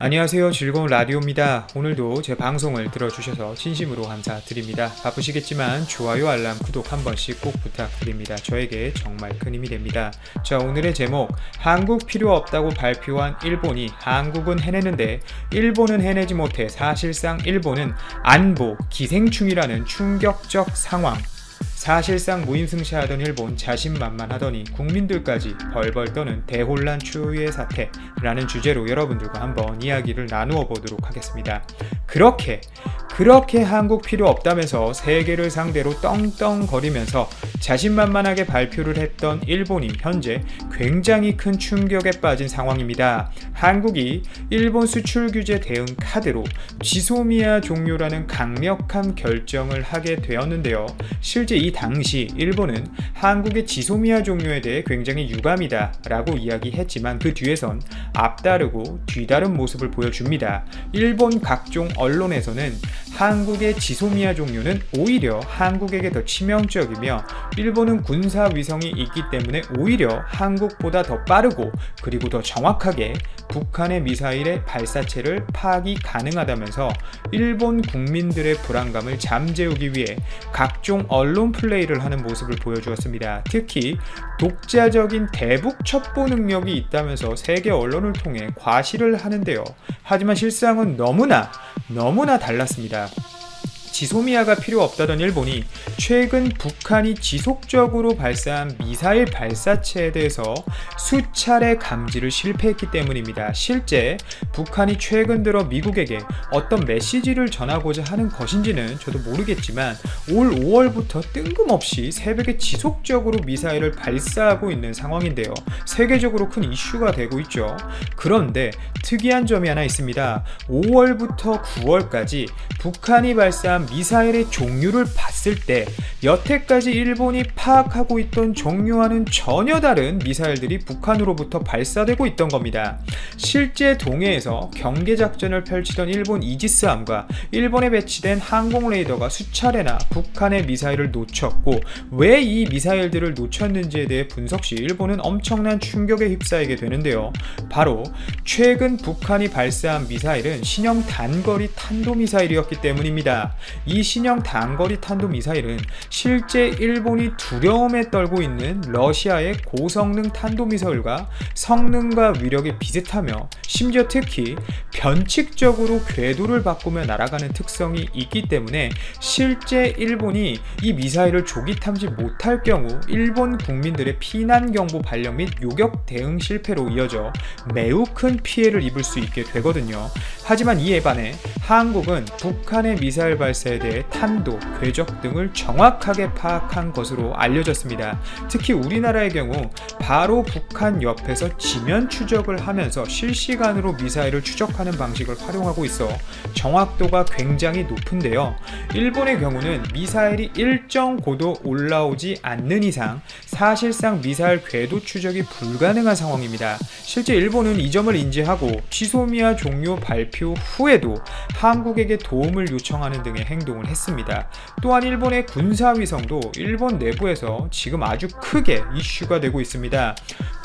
안녕하세요. 즐거운 라디오입니다. 오늘도 제 방송을 들어주셔서 진심으로 감사드립니다. 바쁘시겠지만 좋아요, 알람, 구독 한 번씩 꼭 부탁드립니다. 저에게 정말 큰 힘이 됩니다. 자, 오늘의 제목, 한국 필요 없다고 발표한 일본이 한국은 해내는데 일본은 해내지 못해 사실상 일본은 안보 기생충이라는 충격적 상황. 사실상 무임승차하던 일본 자신만만하더니 국민들까지 벌벌 떠는 대혼란 추위의 사태라는 주제로 여러분들과 한번 이야기를 나누어 보도록 하겠습니다. 그렇게 한국 필요 없다면서 세계를 상대로 떵떵거리면서 자신만만하게 발표를 했던 일본이 현재 굉장히 큰 충격에 빠진 상황입니다. 한국이 일본 수출 규제 대응 카드로 지소미아 종료라는 강력한 결정을 하게 되었는데요. 실제 이 당시 일본은 한국의 지소미아 종료에 대해 굉장히 유감이다 라고 이야기했지만 그 뒤에선 앞다르고 뒤다른 모습을 보여줍니다. 일본 각종 언론에서는 한국의 지소미아 종료는 오히려 한국에게 더 치명적이며 일본은 군사 위성이 있기 때문에 오히려 한국보다 더 빠르고 그리고 더 정확하게 북한의 미사일의 발사체를 파악이 가능하다면서 일본 국민들의 불안감을 잠재우기 위해 각종 언론 플레이를 하는 모습을 보여주었습니다. 특히 독자적인 대북 첩보 능력이 있다면서 세계 언론을 통해 과시를 하는데요. 하지만 실상은 너무나 달랐습니다. 지소미아가 필요 없다던 일본이 최근 북한이 지속적으로 발사한 미사일 발사체에 대해서 수차례 감지를 실패했기 때문입니다. 실제 북한이 최근 들어 미국에게 어떤 메시지를 전하고자 하는 것인지는 저도 모르겠지만 올 5월부터 뜬금없이 새벽에 지속적으로 미사일을 발사하고 있는 상황인데요. 세계적으로 큰 이슈가 되고 있죠. 그런데 특이한 점이 하나 있습니다. 5월부터 9월까지 북한이 발사한 미사일의 종류를 봤을 때 여태까지 일본이 파악하고 있던 종류와는 전혀 다른 미사일들이 북한으로부터 발사되고 있던 겁니다. 실제 동해에서 경계작전을 펼치던 일본 이지스함과 일본에 배치된 항공 레이더가 수차례나 북한의 미사일을 놓쳤고 왜 이 미사일들을 놓쳤는지에 대해 분석 시 일본은 엄청난 충격에 휩싸이게 되는데요. 바로 최근 북한이 발사한 미사일은 신형 단거리 탄도미사일이었기 때문입니다. 이 신형 단거리 탄도미사일은 실제 일본이 두려움에 떨고 있는 러시아의 고성능 탄도미사일과 성능과 위력이 비슷하며 심지어 특히 변칙적으로 궤도를 바꾸며 날아가는 특성이 있기 때문에 실제 일본이 이 미사일을 조기 탐지 못할 경우 일본 국민들의 피난 경보 발령 및 요격 대응 실패로 이어져 매우 큰 피해를 입을 수 있게 되거든요. 하지만 이에 반해 한국은 북한의 미사일 발사에 대해 탄도, 궤적 등을 정확하게 파악한 것으로 알려졌습니다. 특히 우리나라의 경우 바로 북한 옆에서 지면 추적을 하면서 실시간으로 미사일을 추적하는 방식을 활용하고 있어 정확도가 굉장히 높은데요. 일본의 경우는 미사일이 일정 고도 올라오지 않는 이상 사실상 미사일 궤도 추적이 불가능한 상황입니다. 실제 일본은 이 점을 인지하고 지소미아 종료 발표 후에도 한국에게 도움을 요청하는 등의 행동을 했습니다. 또한 일본의 군사위성도 일본 내부에서 지금 아주 크게 이슈가 되고 있습니다.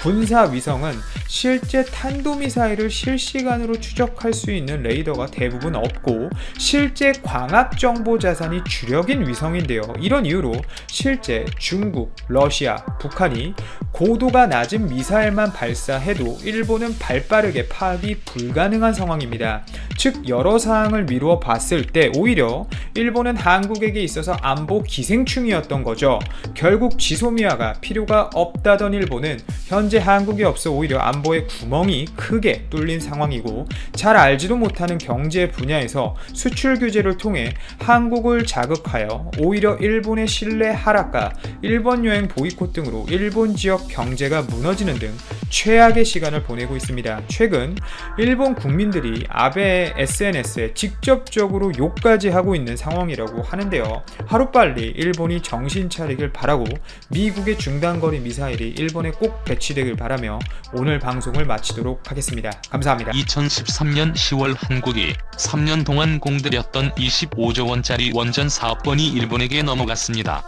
군사위성은 실제 탄도미사일을 실시간으로 추적할 수 있는 레이더가 대부분 없고 실제 광학정보 자산이 주력인 위성인데요. 이런 이유로 실제 중국, 러시아, 북한이 고도가 낮은 미사일만 발사해도 일본은 발빠르게 파악이 불가능한 상황입니다. 즉 여러 사항을 미루어 봤을 때 오히려 일본은 한국에게 있어서 안보 기생충이었던 거죠. 결국 지소미아가 필요가 없다던 일본은 현재 한국이 없어 오히려 안보의 구멍이 크게 뚫린 상황이고 잘 알지도 못하는 경제 분야에서 수출 규제를 통해 한국을 자극하여 오히려 일본의 신뢰 하락과 일본 여행 보이콧 등으로 일본 지역 경제가 무너지는 등 최악의 시간을 보내고 있습니다. 최근 일본 국민들이 아베의 SNS에 직접적으로 욕까지 하고 있는 상황이라고 하는데요. 하루빨리 일본이 정신 차리길 바라고 미국의 중단거리 미사일이 일본에 꼭 배치되길 바라며 오늘 방송을 마치도록 하겠습니다. 감사합니다. 2013년 10월 한국이 3년 동안 공들였던 25조 원짜리 원전 사업권이 일본에게 넘어갔습니다.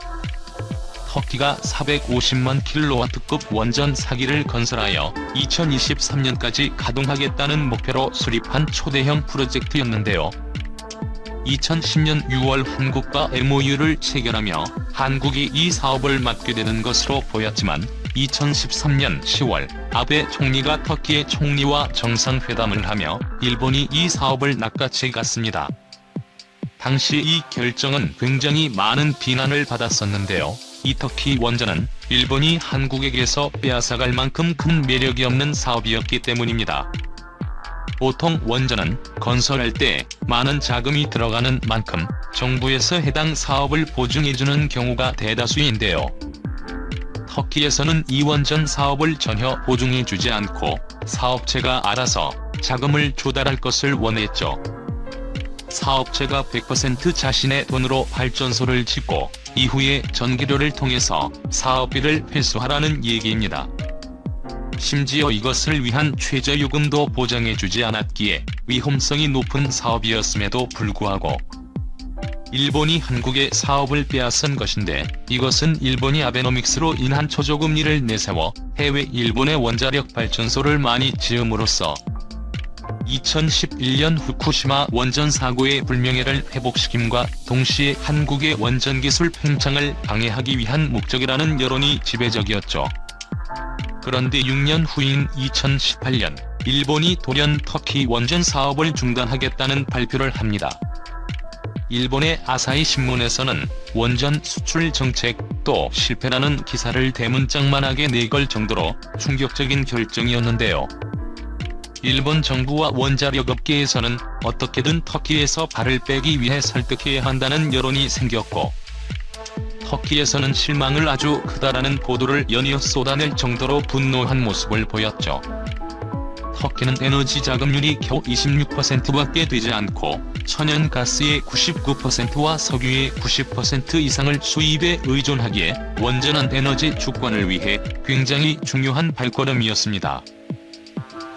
터키가 450만 킬로와트급 원전 4기를 건설하여 2023년까지 가동하겠다는 목표로 수립한 초대형 프로젝트였는데요. 2010년 6월 한국과 MOU를 체결하며 한국이 이 사업을 맡게 되는 것으로 보였지만 2013년 10월 아베 총리가 터키의 총리와 정상회담을 하며 일본이 이 사업을 낚아채 갔습니다. 당시 이 결정은 굉장히 많은 비난을 받았었는데요. 이 터키 원전은 일본이 한국에게서 빼앗아갈 만큼 큰 매력이 없는 사업이었기 때문입니다. 보통 원전은 건설할 때 많은 자금이 들어가는 만큼 정부에서 해당 사업을 보증해주는 경우가 대다수인데요. 터키에서는 이 원전 사업을 전혀 보증해주지 않고 사업체가 알아서 자금을 조달할 것을 원했죠. 사업체가 100% 자신의 돈으로 발전소를 짓고 이후에 전기료를 통해서 사업비를 회수하라는 얘기입니다. 심지어 이것을 위한 최저요금도 보장해주지 않았기에 위험성이 높은 사업이었음에도 불구하고 일본이 한국의 사업을 빼앗은 것인데, 이것은 일본이 아베노믹스로 인한 초저금리를 내세워 해외 일본의 원자력 발전소를 많이 지음으로써 2011년 후쿠시마 원전 사고의 불명예를 회복시킴과 동시에 한국의 원전 기술 팽창을 방해하기 위한 목적이라는 여론이 지배적이었죠. 그런데 6년 후인 2018년 일본이 돌연 터키 원전 사업을 중단하겠다는 발표를 합니다. 일본의 아사히 신문에서는 원전 수출 정책도 실패라는 기사를 대문짝만하게 내걸 정도로 충격적인 결정이었는데요. 일본 정부와 원자력 업계에서는 어떻게든 터키에서 발을 빼기 위해 설득해야 한다는 여론이 생겼고, 터키에서는 실망을 아주 크다라는 보도를 연이어 쏟아낼 정도로 분노한 모습을 보였죠. 터키는 에너지 자금률이 겨우 26%밖에 되지 않고 천연가스의 99%와 석유의 90% 이상을 수입에 의존하기에 원전은 에너지 주권을 위해 굉장히 중요한 발걸음이었습니다.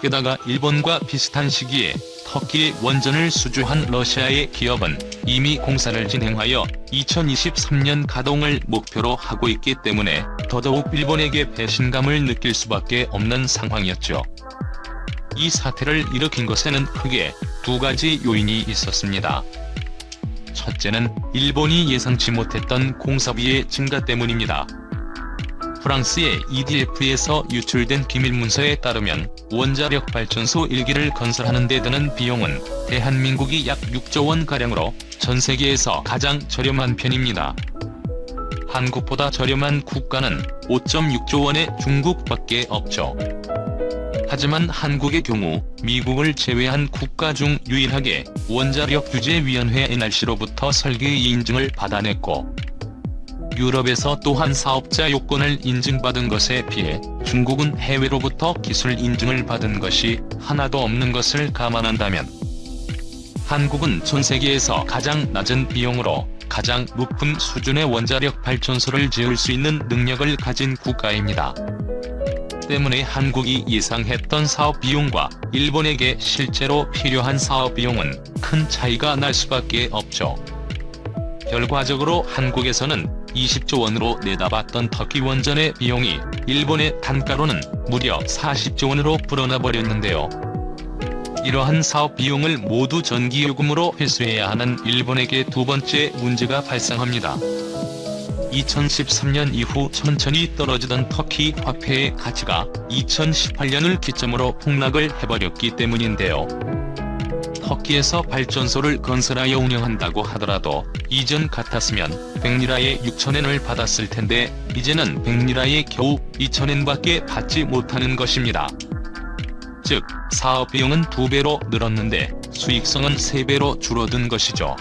게다가 일본과 비슷한 시기에 터키의 원전을 수주한 러시아의 기업은 이미 공사를 진행하여 2023년 가동을 목표로 하고 있기 때문에 더더욱 일본에게 배신감을 느낄 수밖에 없는 상황이었죠. 이 사태를 일으킨 것에는 크게 두 가지 요인이 있었습니다. 첫째는 일본이 예상치 못했던 공사비의 증가 때문입니다. 프랑스의 EDF에서 유출된 기밀문서에 따르면 원자력 발전소 1기를 건설하는 데 드는 비용은 대한민국이 약 6조 원가량으로 전 세계에서 가장 저렴한 편입니다. 한국보다 저렴한 국가는 5.6조 원의 중국밖에 없죠. 하지만 한국의 경우 미국을 제외한 국가 중 유일하게 원자력규제위원회 NRC로부터 설계의 인증을 받아냈고, 유럽에서 또한 사업자 요건을 인증받은 것에 비해 중국은 해외로부터 기술 인증을 받은 것이 하나도 없는 것을 감안한다면 한국은 전 세계에서 가장 낮은 비용으로 가장 높은 수준의 원자력 발전소를 지을 수 있는 능력을 가진 국가입니다. 때문에 한국이 예상했던 사업 비용과 일본에게 실제로 필요한 사업 비용은 큰 차이가 날 수밖에 없죠. 결과적으로 한국에서는 20조 원으로 내다봤던 터키 원전의 비용이 일본의 단가로는 무려 40조 원으로 불어나 버렸는데요. 이러한 사업 비용을 모두 전기요금으로 회수해야 하는 일본에게 두 번째 문제가 발생합니다. 2013년 이후 천천히 떨어지던 터키 화폐의 가치가 2018년을 기점으로 폭락을 해버렸기 때문인데요. 터키에서 발전소를 건설하여 운영한다고 하더라도 이전 같았으면 100리라에 6,000엔을 받았을 텐데 이제는 100리라에 겨우 2,000엔밖에 받지 못하는 것입니다. 즉, 사업 비용은 2배로 늘었는데 수익성은 3배로 줄어든 것이죠.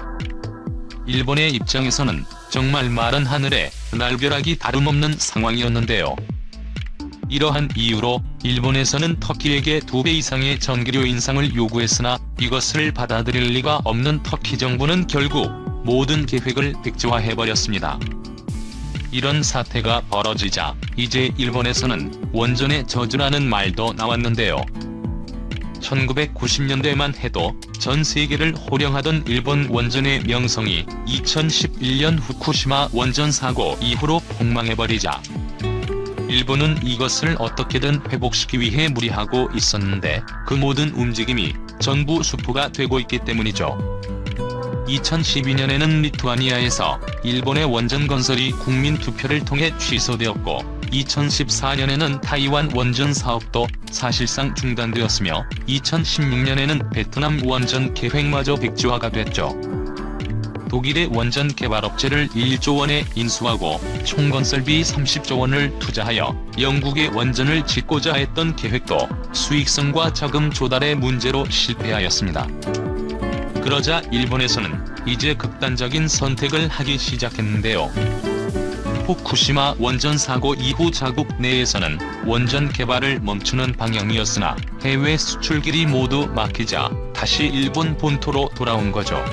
일본의 입장에서는 정말 마른 하늘에 날벼락이 다름없는 상황이었는데요. 이러한 이유로 일본에서는 터키에게 2배 이상의 전기료 인상을 요구했으나 이것을 받아들일 리가 없는 터키 정부는 결국 모든 계획을 백지화해버렸습니다. 이런 사태가 벌어지자 이제 일본에서는 원전의 저주라는 말도 나왔는데요. 1990년대만 해도 전 세계를 호령하던 일본 원전의 명성이 2011년 후쿠시마 원전 사고 이후로 폭망해버리자 일본은 이것을 어떻게든 회복시키기 위해 무리하고 있었는데 그 모든 움직임이 전부 수포가 되고 있기 때문이죠. 2012년에는 리투아니아에서 일본의 원전 건설이 국민투표를 통해 취소되었고 2014년에는 타이완 원전 사업도 사실상 중단되었으며 2016년에는 베트남 원전 계획마저 백지화가 됐죠. 독일의 원전 개발업체를 1조 원에 인수하고 총 건설비 30조 원을 투자하여 영국의 원전을 짓고자 했던 계획도 수익성과 자금 조달의 문제로 실패하였습니다. 그러자 일본에서는 이제 극단적인 선택을 하기 시작했는데요. 후쿠시마 원전 사고 이후 자국 내에서는 원전 개발을 멈추는 방향이었으나 해외 수출길이 모두 막히자 다시 일본 본토로 돌아온 거죠.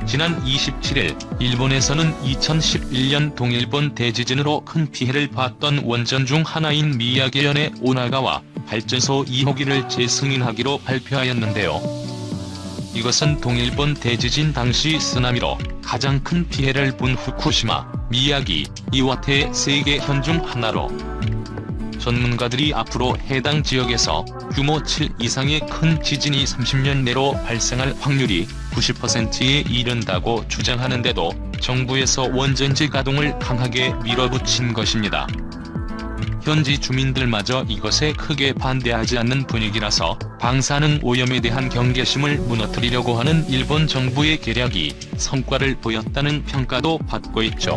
지난 27일 일본에서는 2011년 동일본 대지진으로 큰 피해를 봤던 원전 중 하나인 미야게현의 오나가와 발전소 2호기를 재승인하기로 발표하였는데요. 이것은 동일본 대지진 당시 쓰나미로 가장 큰 피해를 본 후쿠시마, 미야기, 이와테 3개 현 중 하나로 전문가들이 앞으로 해당 지역에서 규모 7 이상의 큰 지진이 30년 내로 발생할 확률이 90%에 이른다고 주장하는데도 정부에서 원전지 가동을 강하게 밀어붙인 것입니다. 현지 주민들마저 이것에 크게 반대하지 않는 분위기라서 방사능 오염에 대한 경계심을 무너뜨리려고 하는 일본 정부의 계략이 성과를 보였다는 평가도 받고 있죠.